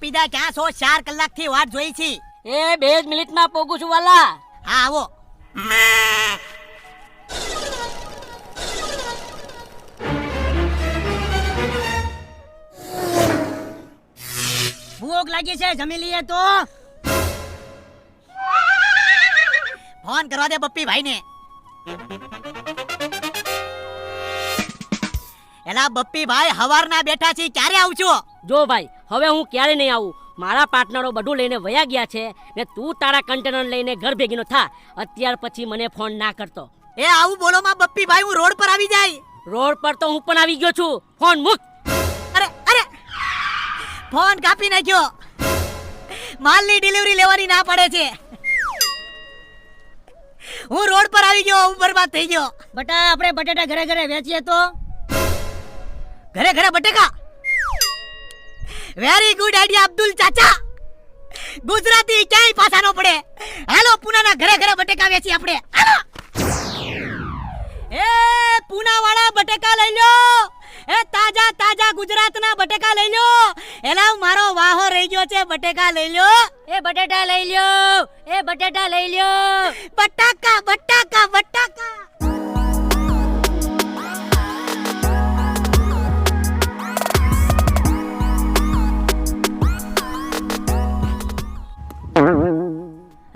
પીધા ક્યાં છો? 4 કલાકથી વાટ જોઈ છી. એ 2 મિનિટમાં પોગું છું વાલા. હા આવો. ભૂખ લાગી છે, જમી લઈએ તો. ફોન કરવા દે બપ્પી ભાઈને. એલા બપ્પી ભાઈ, હવારના બેઠા છી, ક્યારે આવશો? જો ભાઈ, હવે હું ક્યારે નહીં આવું. મારા પાર્ટનરો બધું લઈને વયા ગયા છે ને તું તારા કન્ટેનર લઈને ઘર ભેગીનો થા. અત્યાર પછી મને ફોન ના કરતો. એ આવું બોલો માં બપ્પી ભાઈ, હું રોડ પર આવી જાય. રોડ પર તો હું પણ આવી ગયો છું. ફોન મૂક. અરે અરે, ફોન કાપી નાખ્યો. માલની ડિલિવરી લેવાની ના પડે છે. હું રોડ પર આવી ગયો, હું બરબાદ થઈ ગયો. બટા, આપણે બટેટા ઘરે ઘરે વેચીએ તો. ઘરે ઘરે બટેકા? વેરી ગુડ આઈડિયા અબ્દુલ ચાચા. ગુજરાતી ક્યાંય પાછા ન પડે. હાલો પૂનાના ઘરે ઘરે બટેકા વેચી આપણે. હાલો. એ પૂના વાળા બટેકા લઈ લો. એ તાજા તાજા ગુજરાતના બટેકા લઈ લો. એલા મારો વાહો રહી ગયો છે, બટેકા લઈ લો. એ બટેટા લઈ લ્યો. એ બટેટા લઈ લ્યો. બટાકા બટાકા બટાકા.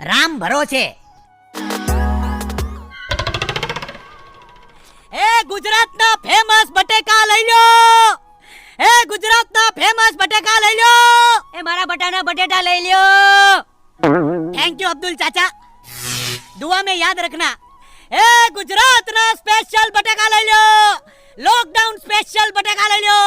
રામ ભરોસે. એ ગુજરાતના ફેમસ બટેકા લઈ લો. એ ગુજરાતના ફેમસ બટેકા લઈ લો. એ મારા બટાના બટેટા લઈ લ્યો. થેન્ક યુ અબ્દુલ ચાચા. दुआ में याद रखना. ए गुजरातना स्पेशल बटेका લઈ લો. લોકડાઉન સ્પેશિયલ બટેકા લઈ લો.